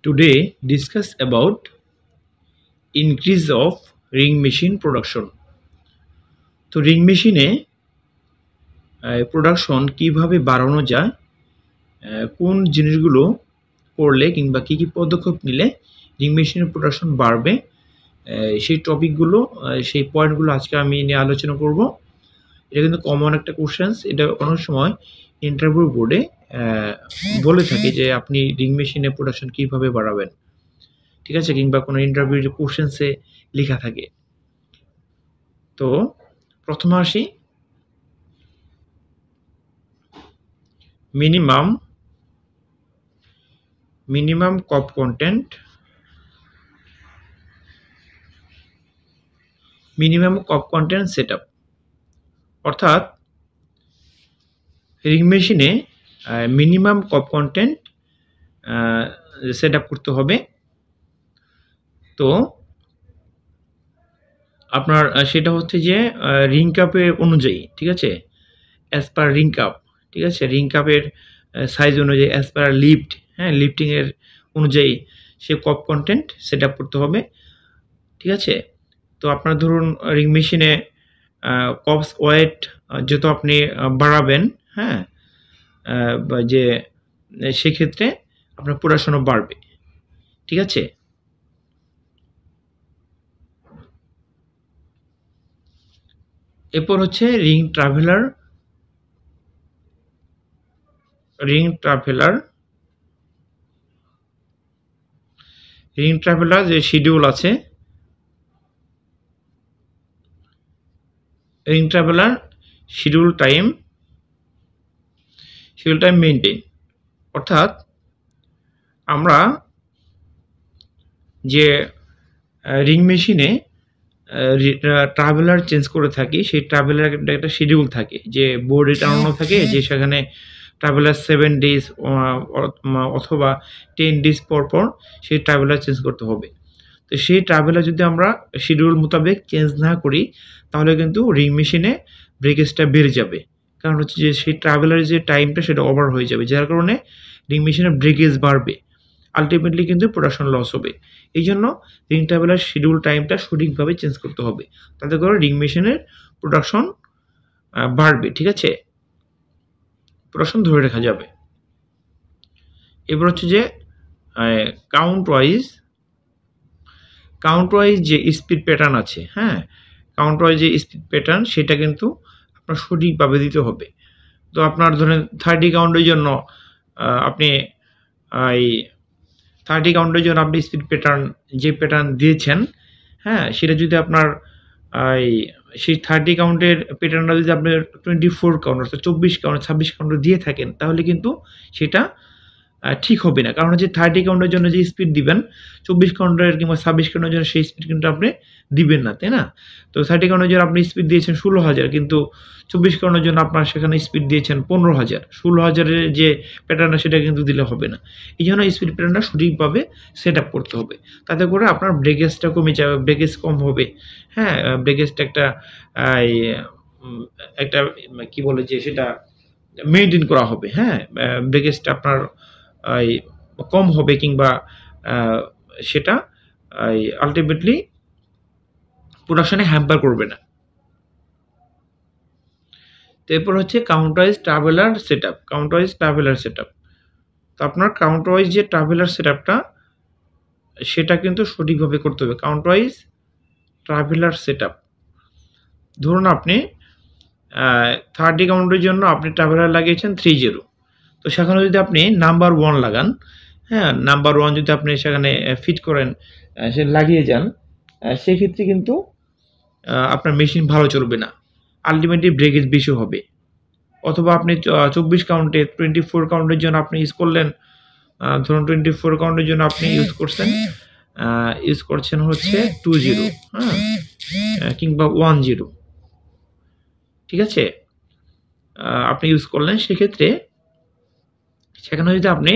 Today discuss about increase of ring machine production. তো ring মেশিনে production কিভাবে বাড়ানো যায়, কোন জিনিসগুলো করলে কিংবা কি পদক্ষেপ নিলে রিং মেশিনের প্রোডাকশন বাড়বে, সেই টপিকগুলো সেই পয়েন্টগুলো আজকে আমি নিয়ে আলোচনা করব। এটা কিন্তু কমন একটা কোশ্চেন্স। এটা অনেক সময় ইন্টারভিউ বোর্ডে বলে থাকে যে আপনি রিং মেশিনে প্রোডাকশন কিভাবে বাড়াবেন, ঠিক আছে, কিংবা কোনো ইন্টারভিউ যে কোশ্চেন্সে লেখা থাকে। তো প্রথমে আসি মিনিমাম কপ কন্টেন্ট, সেটআপ। অর্থাৎ রিং মেশিনে মিনিমাম কপ কন্টেন্ট সেটআপ করতে হবে। তো আপনার সেটা হচ্ছে যে রিং কাপের অনুযায়ী, ঠিক আছে, অ্যাজ পার রিং কাপ, ঠিক আছে, রিং কাপের সাইজ অনুযায়ী, অ্যাজ পার লিফট, লিফটিংয়ের অনুযায়ী সে কপ কন্টেন্ট সেট আপ করতে হবে, ঠিক আছে। তো আপনার ধরুন রিং মেশিনে কপস ওয়েট যত আপনি বাড়াবেন, যে সেক্ষেত্রে আপনার প্রোডাকশনও বাড়বে, ঠিক আছে। এরপর হচ্ছে রিং ট্রাভেলার যে শিডিউল আছে, ring traveller schedule time maintain. অর্থাৎ আমরা যে রিং মেশিনে ট্রাভেলার চেঞ্জ করে থাকি, সেই ট্রাভেলার একটা শিডিউল থাকে, যে বোর্ডে টানানো থাকে, যে সেখানে ট্রাভেলার 7 ডেজ অথবা 10 ডেজ পর সেই ট্রাভেলার চেঞ্জ করতে হবে। তো সেই ট্রাভেলার যদি আমরা শিডিউল মোতাবেক চেঞ্জ না করি, তাহলে কিন্তু রিং মেশিনে ব্রেকেজটা বেড়ে যাবে। কারণ হচ্ছে যে সেই ট্রাভেলারের যে টাইমটা সেটা ওভার হয়ে যাবে, যার কারণে রিং মেশিনের ব্রেকেজ বাড়বে, আলটিমেটলি কিন্তু প্রোডাকশন লস হবে। এই জন্য রিং ট্রাভেলার শিডিউল টাইমটা সঠিকভাবে চেঞ্জ করতে হবে, তাতে করে রিং মেশিনের প্রোডাকশন বাড়বে, ঠিক আছে, প্রোডাকশন ধরে রাখা যাবে। এবার হচ্ছে যে কাউন্ট ওয়াইজ যে স্পিড প্যাটার্ন আছে, কাউন্ট ওয়াইজ যে স্পিড প্যাটার্ন সেটা কিন্তু আপনার সঠিকভাবে দিতে হবে। তো আপনার ধরেন 30 কাউন্টের জন্য আপনি স্পিড প্যাটার্ন যে প্যাটার্ন দিয়েছেন, সেটা যদি আপনার সেই 30 কাউন্টের প্যাটার্নটা যদি আপনার 24 কাউন্ট অর্থাৎ 24 কাউন্ট 26 কাউন্ট দিয়ে থাকেন, তাহলে কিন্তু সেটা ঠিক হবে না। কারণ হচ্ছে 30 কাউন্টের জন্য যে স্পিড দিবেন, 24 কাউন্টের কিংবা 26 কাউন্টের জন্য সেই স্পিড কিন্তু আপনি দিবেন না, তাই না? তো 30 কাউন্টের জন্য আপনি স্পিড দিয়েছেন 16,000, কিন্তু 24 কাউন্টের জন্য আপনার সেখানে স্পিড দিয়েছেন 15,000। 16,000-এর যে প্যাটার্নটা সেটা কিন্তু দিলে হবে না। এই জন্য স্পিড প্যাটার্নটা সঠিকভাবে সেট আপ করতে হবে, তাতে করে আপনার ব্রেকেজটা কমে যাবে, ব্রেকেজ কম হবে, ব্রেকেজটা একটা কি বলে যে সেটা মেইনটেইন করা হবে, ব্রেকেজটা আপনার কম হবে, কিংবা সেটা আলটিমেটলি প্রোডাকশনে হ্যাম্পার করবে না। এরপর হচ্ছে কাউন্ট ওয়াইজ ট্রাভেলার সেটআপ। তো আপনার কাউন্ট ওয়াইজ যে ট্রাভেলার সেটআপটা সেটা কিন্তু সঠিকভাবে করতে হবে। কাউন্ট ওয়াইজ ট্রাভেলার সেটআপ, ধরুন আপনি 30 কাউন্টের জন্য আপনি ট্রাভেলার লাগিয়েছেন 30, তো সেখানে যদি আপনি নাম্বার 1 লাগান, নাম্বার 1 যদি আপনি সেখানে ফিট করেন, সে লাগিয়ে যান, সেক্ষেত্রে কিন্তু আপনার মেশিন ভালো চলবে না, আলটিমেটলি ব্রেকেজ বেশি হবে। অথবা আপনি 24 কাউন্টে 24 কাউন্টের জন্য আপনি ইউজ করলেন, ধরুন 24 কাউন্টের জন্য আপনি ইউজ করছেন হচ্ছে 20, কিংবা 10, ঠিক আছে, আপনি ইউজ করলেন, সেক্ষেত্রে সেখানে যদি আপনি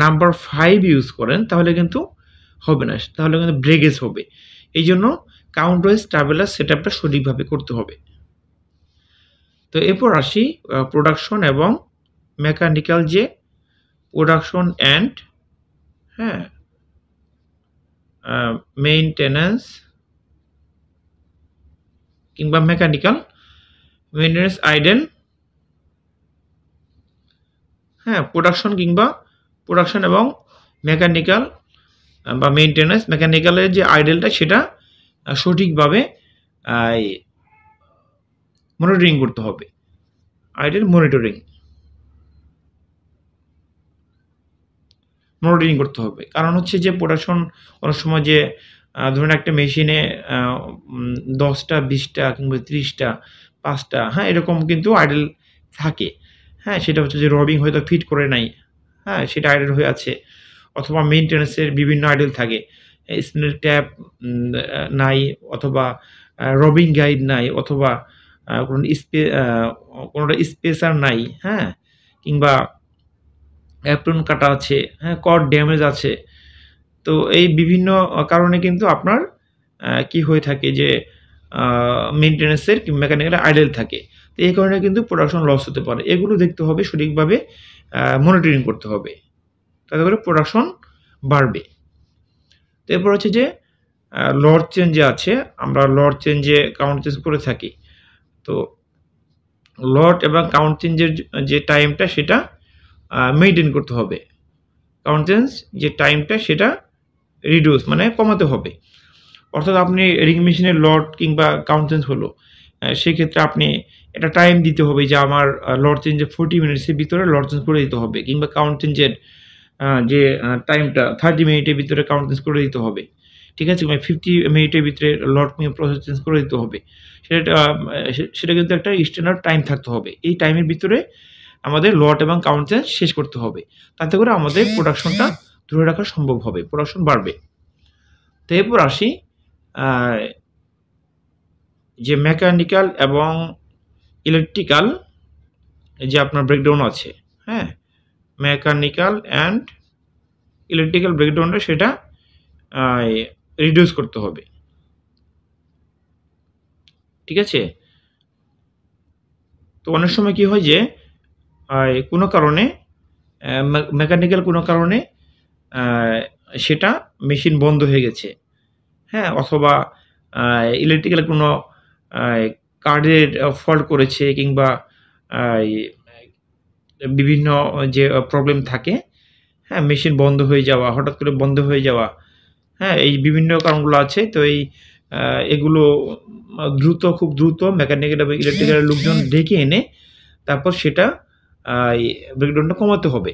নাম্বার 5 ইউজ করেন, তাহলে কিন্তু হবে না, তাহলে কিন্তু ব্রেকেজ হবে। এই জন্য কাউন্ট ওয়াইজ ট্রাভেলার সেটআপটা সঠিকভাবে করতে হবে। তো এরপর আসি প্রোডাকশন এবং মেকানিক্যাল যে প্রোডাকশন অ্যান্ড হ্যাঁ, মেইনটেনেন্স কিংবা মেকানিক্যাল মেইনটেনেন্স আইডেল, হ্যাঁ, প্রোডাকশন এবং মেকানিক্যাল বা মেইনটেনেন্স, মেকানিক্যালের যে আইডেলটা সেটা সঠিকভাবে মনিটরিং করতে হবে। আইডেল মনিটরিং করতে হবে। কারণ হচ্ছে যে প্রোডাকশন অনেক সময় যে ধরুন একটা মেশিনে 10টা 20টা কিংবা 30টা 5টা, হ্যাঁ, এরকম কিন্তু আইডেল থাকে। হ্যাঁ, সেটা হচ্ছে যে রবিং হয়তো ফিট করে নাই, হ্যাঁ, সেটা আইডেল হয়ে আছে, অথবা মেইনটেন্যান্সের বিভিন্ন আইডেল থাকে, স্পিন্ডল ট্যাপ নাই, অথবা রবিং গাইড নাই, অথবা কোনোটা স্পেসার নাই, হ্যাঁ, কিংবা অ্যাপ্রন কাটা আছে, হ্যাঁ, কর্ড ড্যামেজ আছে। তো এই বিভিন্ন কারণে কিন্তু আপনার কি হয়ে থাকে যে মেইনটেন্যান্সের মেকানিক্যাল আইডেল থাকে। তো এই কারণে কিন্তু প্রোডাকশন লস হতে পারে। এগুলো দেখতে হবে, সঠিকভাবে মনিটরিং করতে হবে, তাতে করে প্রোডাকশন বাড়বে। তো এরপর হচ্ছে যে লট চেঞ্জে আছে, আমরা লট চেঞ্জে কাউন্ট চেঞ্জ করে থাকি। তো লট এবং কাউন্ট চেঞ্জের যে টাইমটা সেটা মেইনটেইন করতে হবে। কাউন্ট চেঞ্জ যে টাইমটা সেটা রিডিউস মানে কমাতে হবে। অর্থাৎ আপনি রিং মেশিনের লট কিংবা কাউন্ট চেঞ্জ হলো, সেক্ষেত্রে আপনি একটা টাইম দিতে হবে যে আমার লট চেঞ্জে 40 মিনিটসের ভিতরে লট চেঞ্জ করে দিতে হবে, কিংবা কাউন্ট চেঞ্জের যে টাইমটা 30 মিনিটের ভিতরে কাউন্ট চেঞ্জ করে দিতে হবে। ঠিক আছে, 50 মিনিটের ভিতরে লট প্রসেস চেঞ্জ করে দিতে হবে। সেটা কিন্তু একটা স্ট্যান্ডার্ড টাইম থাকতে হবে। এই টাইমের ভিতরে আমাদের লট এবং কাউন্ট চেঞ্জ শেষ করতে হবে, তাতে করে আমাদের প্রোডাকশনটা ধরে রাখা সম্ভব হবে, প্রোডাকশন বাড়বে। তো এরপর আসি যে মেকানিক্যাল এবং ইলেকট্রিক্যাল যে আপনার ব্রেকডাউন আছে, হ্যাঁ, মেকানিক্যাল অ্যান্ড ইলেকট্রিক্যাল ব্রেকডাউনটা সেটা রিডিউস করতে হবে। ঠিক আছে, তো অনেক সময় কি হয় যে কোনো কারণে মেকানিক্যাল কোনো কারণে সেটা মেশিন বন্ধ হয়ে গেছে, হ্যাঁ, অথবা ইলেকট্রিক্যাল কোনো কার্ডের ফল্ট করেছে, কিংবা বিভিন্ন যে প্রবলেম থাকে, হ্যাঁ, মেশিন বন্ধ হয়ে যাওয়া, হঠাৎ করে বন্ধ হয়ে যাওয়া, হ্যাঁ, এই বিভিন্ন কারণগুলো আছে। তো এগুলো খুব দ্রুত মেকানিক্যাল এবং ইলেকট্রিক্যাল লোকজন ডেকে এনে তারপর সেটা ব্রেকডাউনটা কমাতে হবে।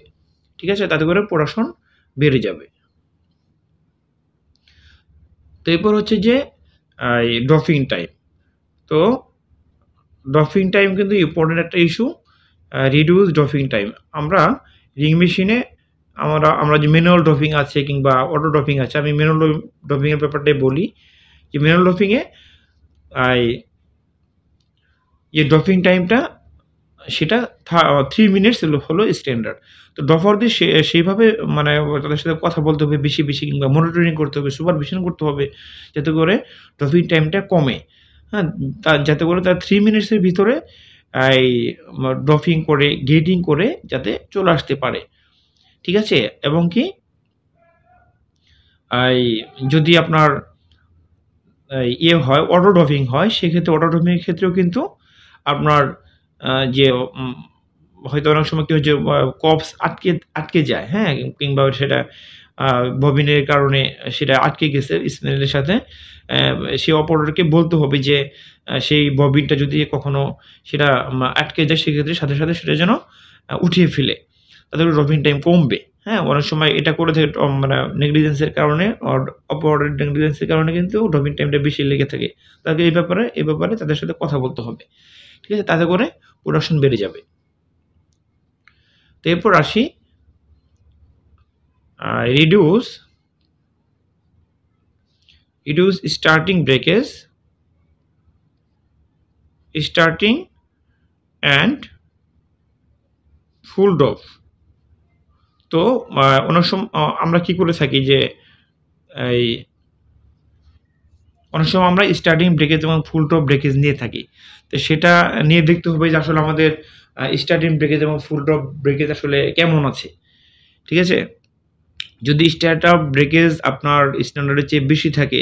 ঠিক আছে, তাতে করে প্রোডাকশন বেড়ে যাবে। তো এরপর হচ্ছে যে ড্রপিং টাইম। তো ড্রপিং টাইম কিন্তু ইম্পর্টেন্ট একটা ইস্যু, রিডিউস ড্রপিং টাইম। আমরা রিং মেশিনে আমরা যে ম্যানুয়াল ড্রপিং আছে কিংবা অটো ড্রপিং আছে, আমি ম্যানুয়াল ড্রপিংয়ের ব্যাপারটাই বলি। যে ম্যানুয়াল ড্রপিংয়ে যে ড্রপিং টাইমটা সেটা 3 মিনিটস হলো স্ট্যান্ডার্ড। তো ড্রপারদের সেইভাবে মানে তাদের সাথে কথা বলতে হবে বেশি বেশি, কিংবা মনিটরিং করতে হবে, সুপারভিশন করতে হবে, যাতে করে ড্রপিং টাইমটা কমে, হ্যাঁ, যাতে করে তার 3 মিনিটসের ভিতরে এই ড্রপিং করে গেটিং করে যাতে চলে আসতে পারে। ঠিক আছে, এবং কি যদি আপনার হয় অটো ড্রপিং হয়, সেক্ষেত্রে অটো ড্রপিংয়ের ক্ষেত্রেও কিন্তু আপনার যে হয়তো অনেক সময় কি হয় যে কপস আটকে যায়, হ্যাঁ, কিংবা সেটা ববিনের কারণে সেটা আটকে গেছে স্পিন্ডলের সাথে, সেই অপারেটরকে বলতে হবে যে সেই ববিনটা যদি কখনো সেটা আটকে যায়, সেক্ষেত্রে সাথে সাথে সেটা যেন উঠিয়ে ফেলে, তাদের ড্রপিং টাইম কমবে। হ্যাঁ, অনেক সময় এটা করে থাকে মানে নেগলিজেন্সের কারণে, অপারেটর নেগলিজেন্সের কারণে কিন্তু ড্রপিং টাইমটা বেশি লেগে থাকে। তাকে এই ব্যাপারে তাদের সাথে কথা বলতে হবে। ঠিক আছে, তাতে করে প্রোডাকশন বেড়ে যাবে। তো এরপর আসি reduce starting breakage, starting and full drop. তো অনেক সময় আমরা কি করে থাকি যে অনেক সময় আমরা স্টার্টিং ব্রেকেজ এবং ফুল ড্রপ ব্রেকেজ নিয়ে থাকি। তো সেটা নিয়ে দেখতে হবে যে আসলে আমাদের স্টার্টিং ব্রেকেজ এবং ফুল ড্রপ ব্রেকেজ আসলে কেমন আছে। ঠিক আছে, যদি স্টার্টআপ ব্রেকেজ আপনার স্ট্যান্ডার্ডের চেয়ে বেশি থাকে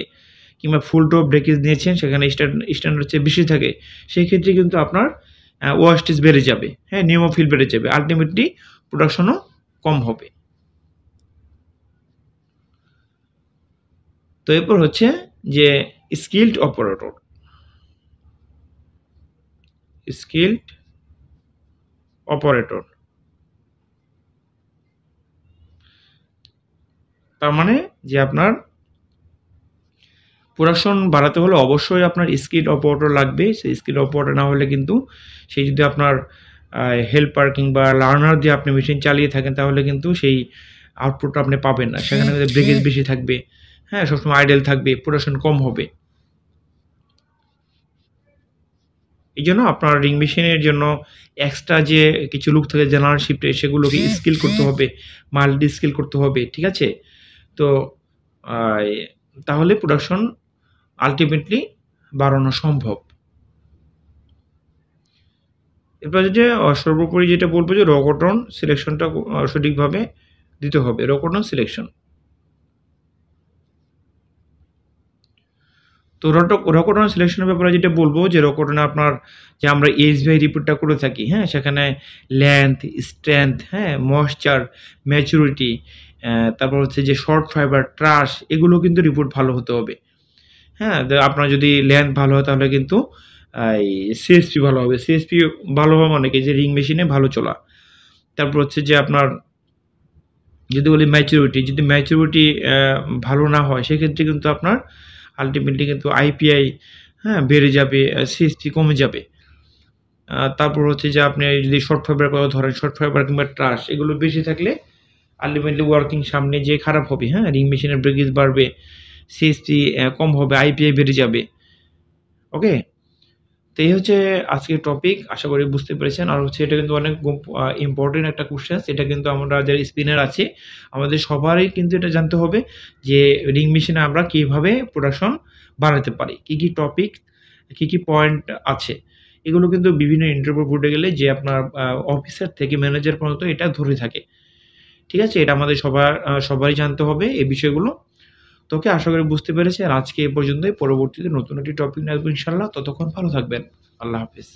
কিংবা ফুল টপ ব্রেকেজ নিয়েছেন সেখানে স্ট্যান্ডার্ডের চেয়ে বেশি থাকে, সেই ক্ষেত্রে কিন্তু আপনার ওয়াস্টেজ বেড়ে যাবে, হ্যাঁ, নিউমোফিল বেড়ে যাবে, আলটিমেটলি প্রোডাকশনও কম হবে। তো এরপর হচ্ছে যে স্কিলড অপারেটর। স্কিলড অপারেটর তার মানে যে আপনার প্রোডাকশন বাড়াতে হলে অবশ্যই আপনার স্কিলড অপারেটর লাগবে। সেই স্কিলড অপারেটর না হলে কিন্তু সেই যদি আপনার হেল্পার কিংবা লার্নার দিয়ে আপনি মেশিন চালিয়ে থাকেন তাহলে কিন্তু সেই আউটপুটটা আপনি পাবেন না। সেখানে কিন্তু ব্রেকেজ বেশি থাকবে, হ্যাঁ, সবসময় আইডেল থাকবে, প্রোডাকশন কম হবে। এই জন্য আপনার রিং মেশিনের জন্য এক্সট্রা যে কিছু লোক থাকে জেনারেল শিফটে সেগুলোকে স্কিল করতে হবে, মাল্টি স্কিল করতে হবে, ঠিক আছে? তো তাহলে প্রোডাকশন আলটিমেটলি বাড়ানো সম্ভব। এরপর যে সর্বোপরি যেটা বলবো যে রকটন সিলেকশনটা সঠিকভাবে দিতে হবে। রকটন সিলেকশন, তো রকটন সিলেকশনের ব্যাপারে যেটা বলবো যে রকটনে আপনার যে আমরা এইচভিআই রিপোর্টটা করে থাকি, হ্যাঁ, সেখানে লেন্থ, স্ট্রেংথ, হ্যাঁ, ময়েশ্চার, ম্যাচুরিটি, তারপর হচ্ছে যে শর্ট ফাইবার, ট্রাশ, এগুলো কিন্তু রিপোর্ট ভালো হতে হবে। হ্যাঁ, আপনার যদি লেন্থ ভালো হয় তাহলে কিন্তু এই সিএসপি ভালো হবে। সিএসপি ভালো হওয়া মানে কি যে রিং মেশিনে ভালো চলা। তারপর হচ্ছে যে আপনার যদি বলি ম্যাচুরিটি, যদি ম্যাচুরিটি ভালো না হয় সেক্ষেত্রে কিন্তু আপনার আলটিমেটলি কিন্তু আইপিআই, হ্যাঁ, বেড়ে যাবে, সিএসপি কমে যাবে। তারপর হচ্ছে যে আপনি যদি শর্ট ফাইবার কথা ধরেন, শর্ট ফাইবার কিংবা ট্রাশ এগুলো বেশি থাকলে আলটিমেটলি ওয়ার্কিং সামনে যে খারাপ হবে, হ্যাঁ, রিং মেশিনের ব্রেকেজ বাড়বে, সিএসপি কম হবে, আইপিআই বেড়ে যাবে। ওকে, তো এই হচ্ছে আজকের টপিক, আশা করি বুঝতে পেরেছেন। আর হচ্ছে এটা কিন্তু অনেক ইম্পর্টেন্ট একটা কোশ্চেন, এটা কিন্তু আমরা যারা স্পিনার আছে আমাদের সবারই কিন্তু এটা জানতে হবে যে রিং মেশিনে আমরা কীভাবে প্রোডাকশন বাড়াতে পারি, কী কী টপিক, কী কী পয়েন্ট আছে, এগুলো কিন্তু বিভিন্ন ইন্টারভিউ বোর্ডে গেলে যে আপনার অফিসার থেকে ম্যানেজার পর্যন্ত এটা ধরে থাকে, ঠিক আছে? এটা আমাদের সবারই জানতে হবে এই বিষয়গুলো। তোকে আশা করি বুঝতে পেরেছি। আর আজকে এ পর্যন্তই। পরবর্তীতে নতুন একটি টপিক নিয়ে আসবো ইনশাআল্লাহ। ততক্ষণ ভালো থাকবেন। আল্লাহ হাফেজ।